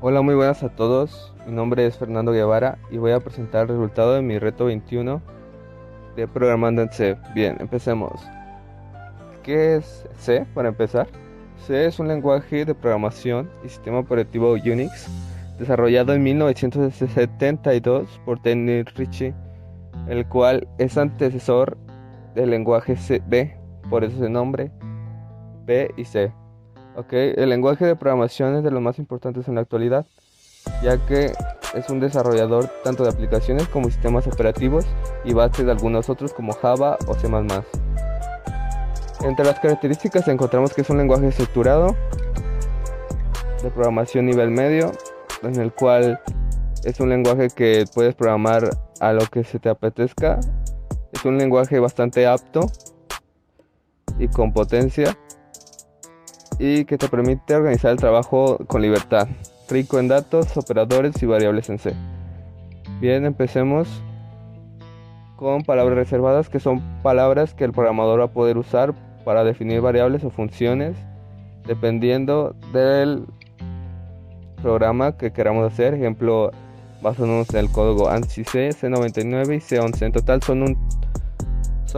Hola, muy buenas a todos. Mi nombre es Fernando Guevara y voy a presentar el resultado de mi reto 21 de programando en C. Bien, empecemos. ¿Qué es C para empezar? C es un lenguaje de programación y sistema operativo Unix desarrollado en 1972 por Dennis Ritchie, el cual es antecesor del lenguaje B, por eso se nombre B y C. El lenguaje de programación es de los más importantes en la actualidad, ya que es un desarrollador tanto de aplicaciones como sistemas operativos y base de algunos otros como Java o C++. Entre las características encontramos que es un lenguaje estructurado de programación nivel medio, en el cual es un lenguaje que puedes programar a lo que se te apetezca. Es un lenguaje bastante apto y con potencia, y que te permite organizar el trabajo con libertad, rico en datos, operadores y variables en C. Bien, empecemos con palabras reservadas, que son palabras que el programador va a poder usar para definir variables o funciones dependiendo del programa que queramos hacer. Ejemplo, basándonos en el código ANSI C, C99 y C11. En total son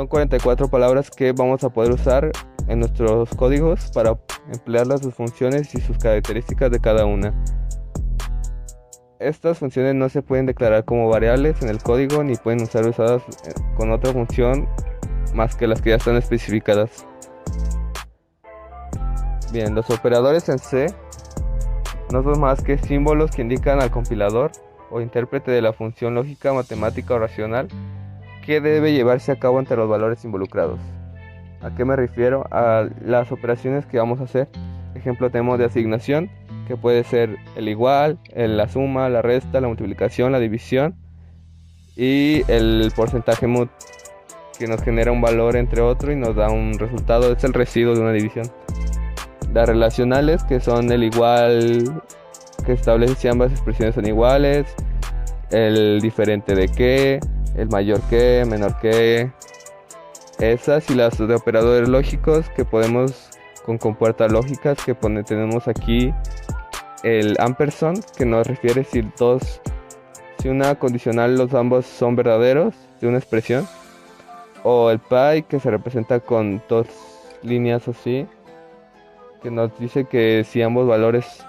44 palabras que vamos a poder usar en nuestros códigos para emplearlas, sus funciones y sus características de cada una. Estas funciones no se pueden declarar como variables en el código ni pueden ser usadas con otra función más que las que ya están especificadas. Bien, los operadores en C no son más que símbolos que indican al compilador o intérprete de la función lógica, matemática o racional que debe llevarse a cabo entre los valores involucrados. ¿A qué me refiero? A las operaciones que vamos a hacer. Ejemplo, tenemos de asignación, que puede ser el igual, la suma, la resta, la multiplicación, la división, y el porcentaje mut, que nos genera un valor entre otro y nos da un resultado. Es el residuo de una división. Las relacionales, que son el igual, que establece si ambas expresiones son iguales, el diferente de qué, el mayor que, menor que. Esas, y las de operadores lógicos, que podemos con compuertas lógicas, que tenemos aquí el ampersand, que nos refiere si una condicional los ambos son verdaderos de una expresión, o el pi, que se representa con dos líneas así, que nos dice que si ambos valores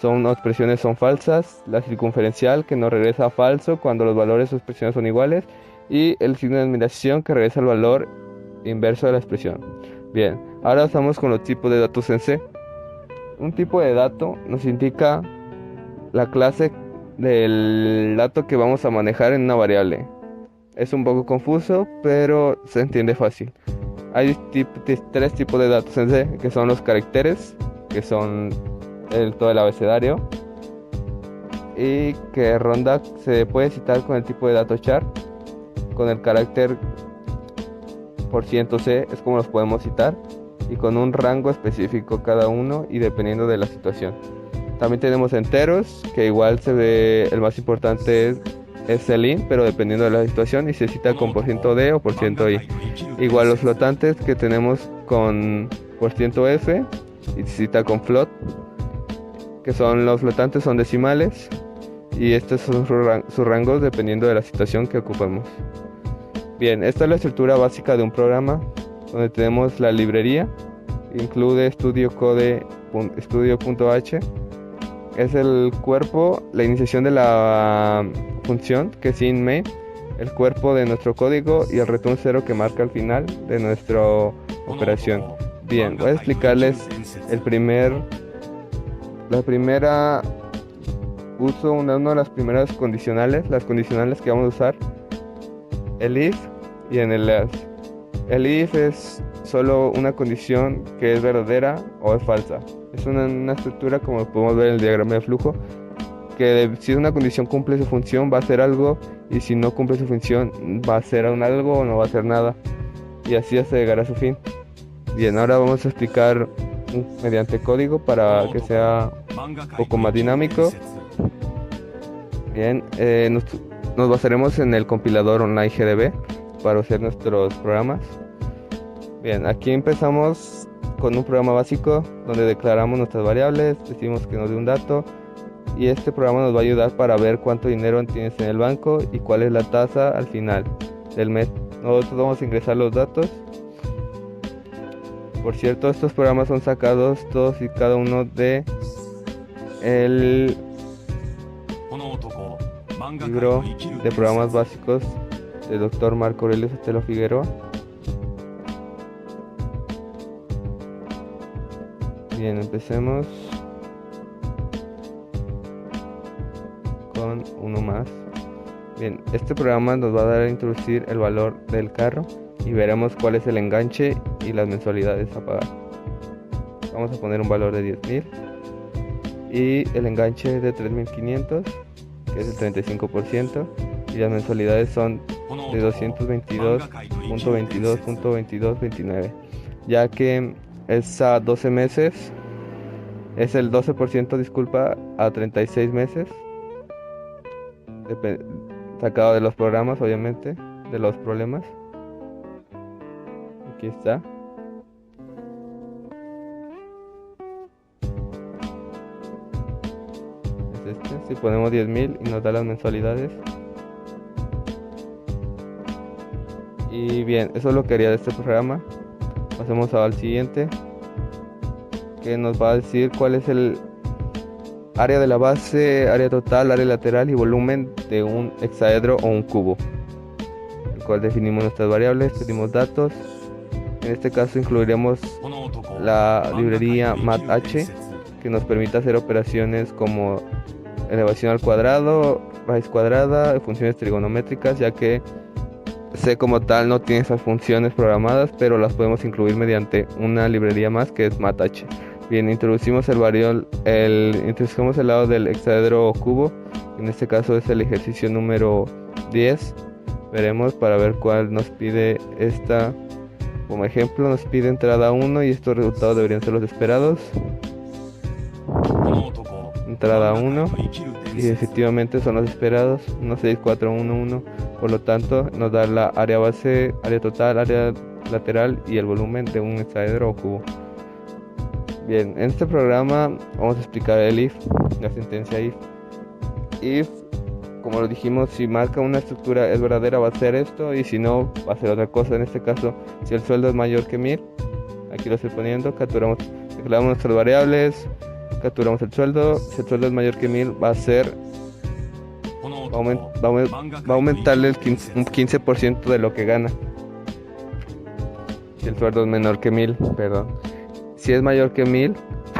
o expresiones son falsas. La circunferencial, que nos regresa a falso cuando los valores o expresiones son iguales, y el signo de admiración, que regresa al valor inverso de la expresión. Bien, ahora estamos con los tipos de datos en C. Un tipo de dato nos indica la clase del dato que vamos a manejar en una variable. Es un poco confuso, pero se entiende fácil. Hay tres tipos de datos en C, que son los caracteres, que son todo el abecedario, y que ronda se puede citar con el tipo de dato char, con el carácter %C es como los podemos citar, y con un rango específico cada uno y dependiendo de la situación. También tenemos enteros, que igual el más importante es el int, pero dependiendo de la situación, y se cita con %D o %I. Igual los flotantes, que tenemos con %F y se cita con float, que son los flotantes son decimales, y estos son sus rangos dependiendo de la situación que ocupemos. Bien, esta es la estructura básica de un programa, donde tenemos la librería, incluye studio.h, es el cuerpo, la iniciación de la función, que es int.main, el cuerpo de nuestro código, y el return 0, que marca el final de nuestra operación. Bien, voy a explicarles una de las primeras condicionales, las condicionales que vamos a usar, el if y en el else. El if es solo una condición que es verdadera o es falsa. Es una estructura, como podemos ver en el diagrama de flujo, que si una condición cumple su función va a hacer algo, y si no cumple su función va a hacer algo o no va a hacer nada, y así hasta llegar a su fin. Bien, ahora vamos a explicar mediante código para que sea un poco más dinámico. Bien, nos basaremos en el compilador online GDB para hacer nuestros programas. Bien, aquí empezamos con un programa básico donde declaramos nuestras variables, decimos que nos dé un dato, y este programa nos va a ayudar para ver cuánto dinero tienes en el banco y cuál es la tasa al final del mes. Nosotros vamos a ingresar los datos. Por cierto, estos programas son sacados todos y cada uno de el libro de programas básicos del Dr. Marco Aurelio Sotelo Figueroa. Bien, empecemos con uno más. Bien, este programa nos va a dar a introducir el valor del carro y veremos cuál es el enganche y las mensualidades a pagar. Vamos a poner un valor de 10,000 y el enganche de 3,500, que es el 35%, y las mensualidades son de 222.22.22.29, ya que es a 12 meses, es el 12%, disculpa, a 36 meses, sacado de los programas, obviamente, de los problemas. Aquí está. Es este. Si ponemos 10,000 y nos da las mensualidades. Y bien, eso es lo que haría de este programa. Pasemos al siguiente, que nos va a decir cuál es el área de la base, área total, área lateral y volumen de un hexaedro o un cubo, el cual definimos nuestras variables, pedimos datos. En este caso incluiremos la librería MathH, que nos permite hacer operaciones como elevación al cuadrado, raíz cuadrada, funciones trigonométricas, ya que C como tal no tiene esas funciones programadas, pero las podemos incluir mediante una librería más, que es MathH. Bien, introducimos introducimos el lado del hexaedro o cubo. En este caso es el ejercicio número 10. Veremos para ver cuál nos pide esta. Como ejemplo, nos pide entrada 1 y estos resultados deberían ser los esperados. Entrada 1 y efectivamente son los esperados, 16411. Por lo tanto, nos da la área base, área total, área lateral y el volumen de un hexaedro o cubo. Bien, en este programa vamos a explicar el if, la sentencia if. If, como lo dijimos, si marca una estructura es verdadera, va a ser esto, y si no, va a ser otra cosa. En este caso, si el sueldo es mayor que 1000, aquí lo estoy poniendo, declaramos nuestras variables, capturamos el sueldo. Si el sueldo es mayor que 1000, va a ser, va a aumentarle un 15% de lo que gana. Si el sueldo es menor que 1000, perdón. Si es mayor que 1000,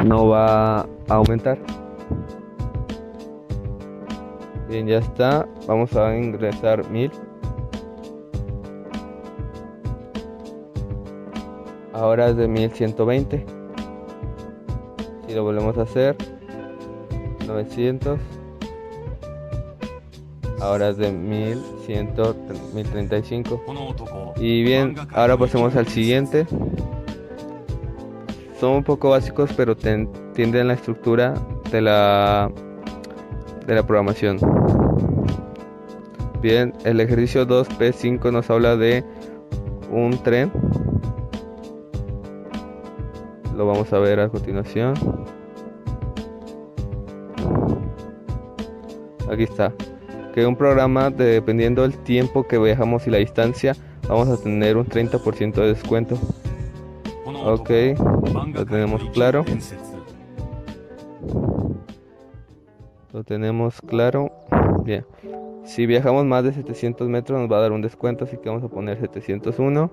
no va a aumentar. Bien, ya está. Vamos a ingresar 1000. Ahora es de 1120. Si lo volvemos a hacer, 900. Ahora es de 1035. Y bien, ahora pasemos al siguiente. Son un poco básicos, pero entienden la estructura de la programación. Bien, el ejercicio 2P5 nos habla de un tren. Lo vamos a ver a continuación. Aquí está. Que un programa, dependiendo del tiempo que viajamos y la distancia, vamos a tener un 30% de descuento. Ok, lo tenemos claro. Lo tenemos claro. Bien. Si viajamos más de 700 metros nos va a dar un descuento, así que vamos a poner 701.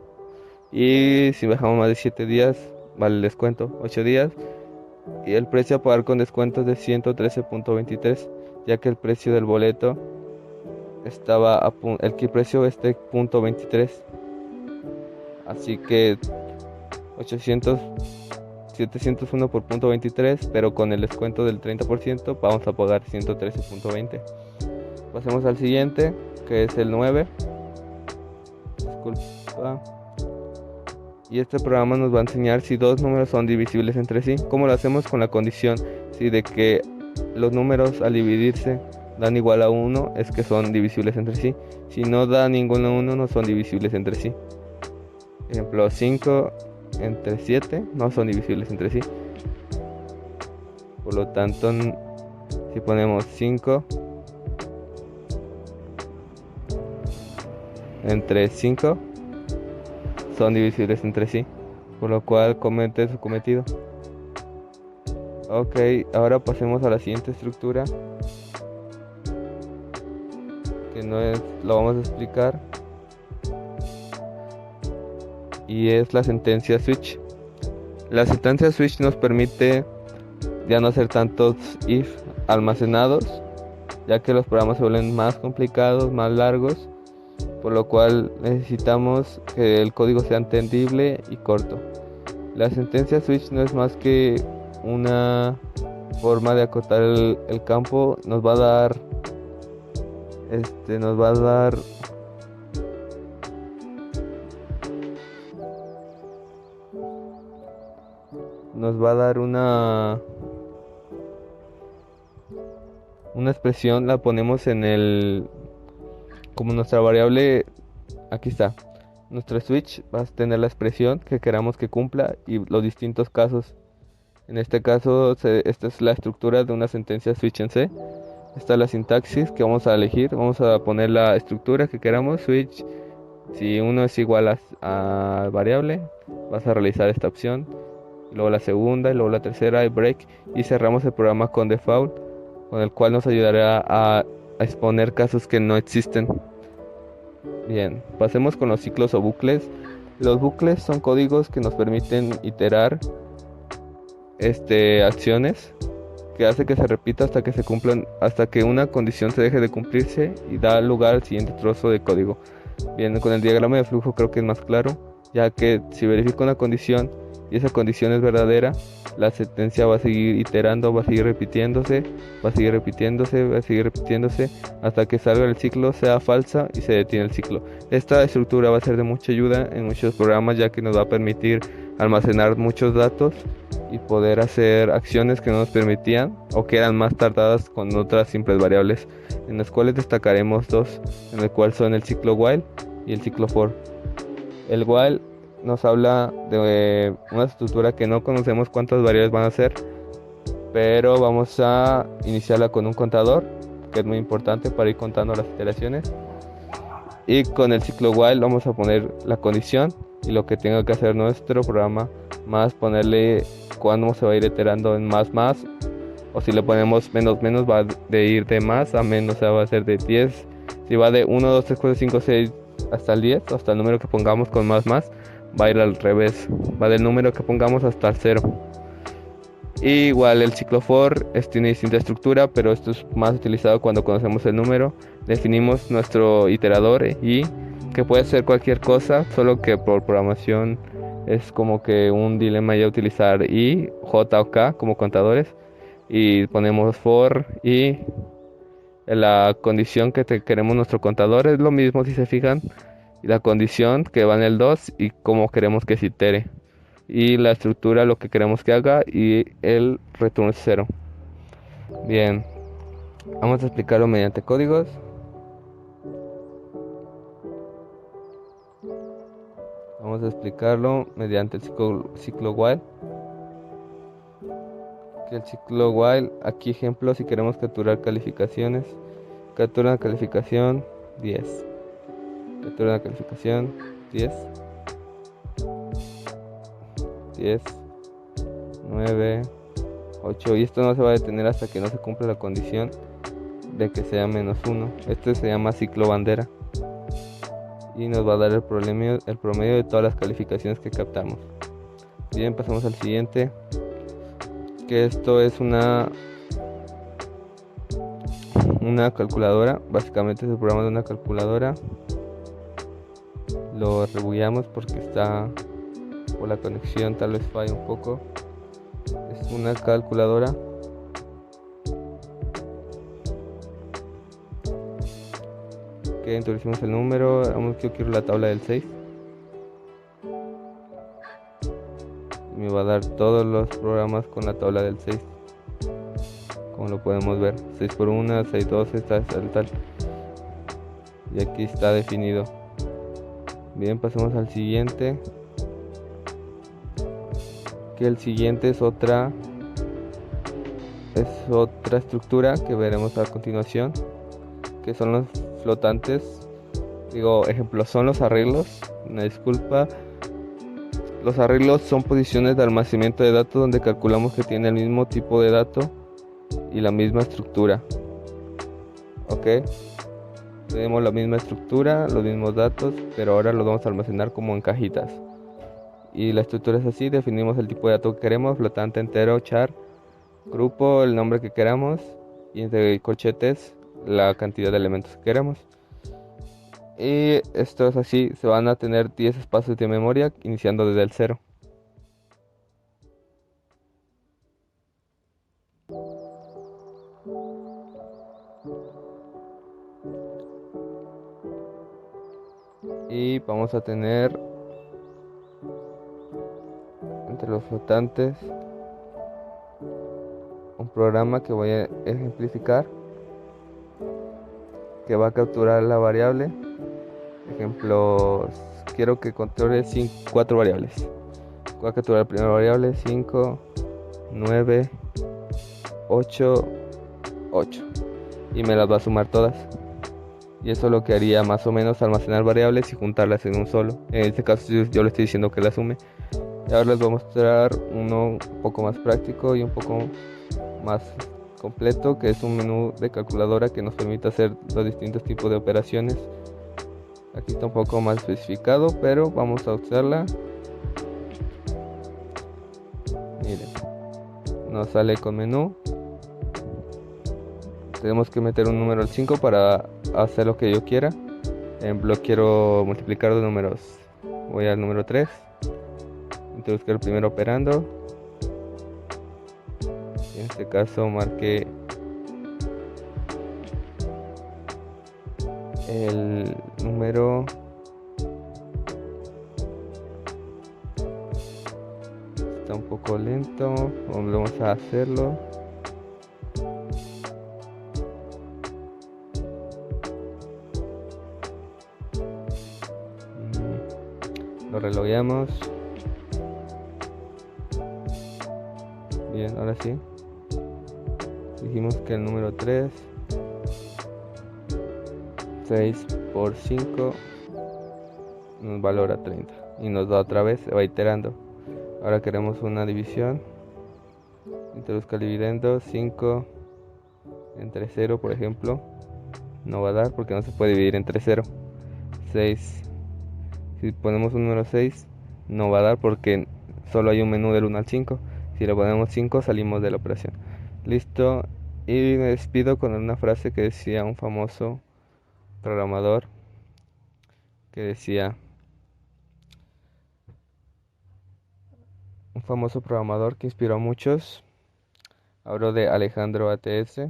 Y si viajamos más de 7 días, vale el descuento, 8 días. Y el precio a pagar con descuento es de 113.23, ya que el precio del boleto estaba el precio es de .23. Así que 701 por .23, pero con el descuento del 30% vamos a pagar 113.20. Pasemos al siguiente, que es el 9. Disculpa. Y este programa nos va a enseñar si dos números son divisibles entre sí. ¿Cómo lo hacemos? Con la condición de que los números al dividirse dan igual a 1, es que son divisibles entre sí. Si no da ninguno 1, no son divisibles entre sí. Ejemplo, 5 entre 7 no son divisibles entre sí. Por lo tanto, Si ponemos 5 entre 5 son divisibles entre sí, por lo cual comete su cometido. Ok, ahora pasemos a la siguiente estructura, que no es, lo vamos a explicar, y es la sentencia switch. La sentencia switch nos permite ya no hacer tantos if almacenados, ya que los programas se vuelven más complicados, más largos, por lo cual necesitamos que el código sea entendible y corto. La sentencia switch no es más que una forma de acotar el campo. Nos va a dar una expresión. La ponemos en como nuestra variable. Aquí está. Nuestra switch va a tener la expresión que queramos que cumpla y los distintos casos. En este caso, esta es la estructura de una sentencia switch en C. Esta es la sintaxis que vamos a elegir. Vamos a poner la estructura que queramos. Switch, si uno es igual a variable, vas a realizar esta opción. Luego la segunda, y luego la tercera, y break. Y cerramos el programa con default, con el cual nos ayudará a exponer casos que no existen. Bien, pasemos con los ciclos o bucles. Los bucles son códigos que nos permiten iterar acciones que hace que se repita hasta que se cumplan, hasta que una condición se deje de cumplirse y da lugar al siguiente trozo de código. Bien, con el diagrama de flujo creo que es más claro, ya que si verifico una condición y esa condición es verdadera, la sentencia va a seguir iterando, va a seguir repitiéndose, va a seguir repitiéndose, va a seguir repitiéndose hasta que salga el ciclo, sea falsa y se detiene el ciclo. Esta estructura va a ser de mucha ayuda en muchos programas, ya que nos va a permitir almacenar muchos datos y poder hacer acciones que no nos permitían o que eran más tardadas con otras simples variables, en las cuales destacaremos dos, en el cual son el ciclo while y el ciclo for. El while nos habla de una estructura que no conocemos cuántas variables van a ser, pero vamos a iniciarla con un contador, que es muy importante para ir contando las iteraciones. Y con el ciclo while vamos a poner la condición y lo que tenga que hacer nuestro programa, más ponerle cuándo se va a ir iterando en más, o si le ponemos menos, va de ir de más a menos, o sea, va a ser de 10. Si va de 1, 2, 3, 4, 5, 6 hasta el 10, hasta el número que pongamos con más, va a ir al revés, va del número que pongamos hasta el 0. Y igual el ciclo for tiene distinta estructura, pero esto es más utilizado cuando conocemos el número. Definimos nuestro iterador y que puede ser cualquier cosa, solo que por programación es como que un dilema ya utilizar i, j o k como contadores, y ponemos for y la condición que queremos nuestro contador es lo mismo, si se fijan, y la condición que va en el 2 y cómo queremos que se itere, y la estructura lo que queremos que haga y el return 0. Bien, vamos a explicarlo mediante códigos. Vamos a explicarlo mediante el ciclo while. Que el ciclo while, aquí ejemplo, si queremos capturar calificaciones, captura una calificación 10, captura una calificación 10, 9, 8, y esto no se va a detener hasta que no se cumpla la condición de que sea menos 1. Este se llama ciclo bandera y nos va a dar el promedio de todas las calificaciones que captamos. Bien, pasamos al siguiente, que esto es una calculadora. Básicamente es el programa de una calculadora. Lo rebugueamos porque está por la conexión, tal vez falla un poco. Es una calculadora que introducimos el número. Yo quiero la tabla del 6. Me va a dar todos los programas con la tabla del 6, como lo podemos ver, 6 por 1, 6, 12, tal, y aquí está definido. Bien, pasemos al siguiente, que el siguiente es otra es otra estructura que veremos a continuación, que son los flotantes. Digo, ejemplo, son los arreglos. Una disculpa. Los arreglos son posiciones de almacenamiento de datos donde calculamos que tiene el mismo tipo de dato y la misma estructura. Ok, tenemos la misma estructura, los mismos datos, pero ahora los vamos a almacenar como en cajitas. Y la estructura es así: definimos el tipo de dato que queremos, flotante, entero, char, grupo, el nombre que queramos, y entre corchetes la cantidad de elementos que queremos. Y esto es así: se van a tener 10 espacios de memoria iniciando desde el 0. Y vamos a tener entre los flotantes un programa que voy a ejemplificar, que va a capturar la variable. Ejemplo, quiero que controle 4 variables. Voy a capturar la primera variable: 5, 9, 8, 8, y me las va a sumar todas. Y eso es lo que haría más o menos: almacenar variables y juntarlas en un solo. En este caso yo le estoy diciendo que las sume. Y ahora les voy a mostrar uno un poco más práctico y un poco más completo, que es un menú de calculadora que nos permite hacer los distintos tipos de operaciones. Aquí está un poco más especificado, pero vamos a usarla. Miren, nos sale con menú. Tenemos que meter un número al 5 para hacer lo que yo quiera. Por ejemplo, quiero multiplicar dos números. Voy al número 3, introduzco el primer operando. En este caso marqué el número. Está un poco lento, vamos a hacerlo. Lo relogueamos. Bien, ahora sí. Dijimos que el número 3, 6 por 5 nos valora 30 y nos da otra vez, se va iterando. Ahora queremos una división. Introduzca el dividendo. 5 entre 0, por ejemplo, no va a dar porque no se puede dividir entre 0. 6, si ponemos un número 6, no va a dar porque solo hay un menú del 1 al 5. Si le ponemos 5, salimos de la operación. Listo. Y me despido con una frase que decía un famoso programador, que decía un famoso programador que inspiró a muchos. Hablo de Alejandro ATS,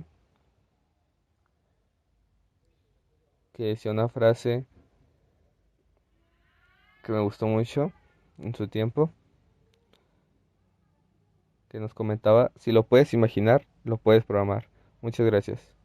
que decía una frase que me gustó mucho en su tiempo, que nos comentaba: si lo puedes imaginar, lo puedes programar. Muchas gracias.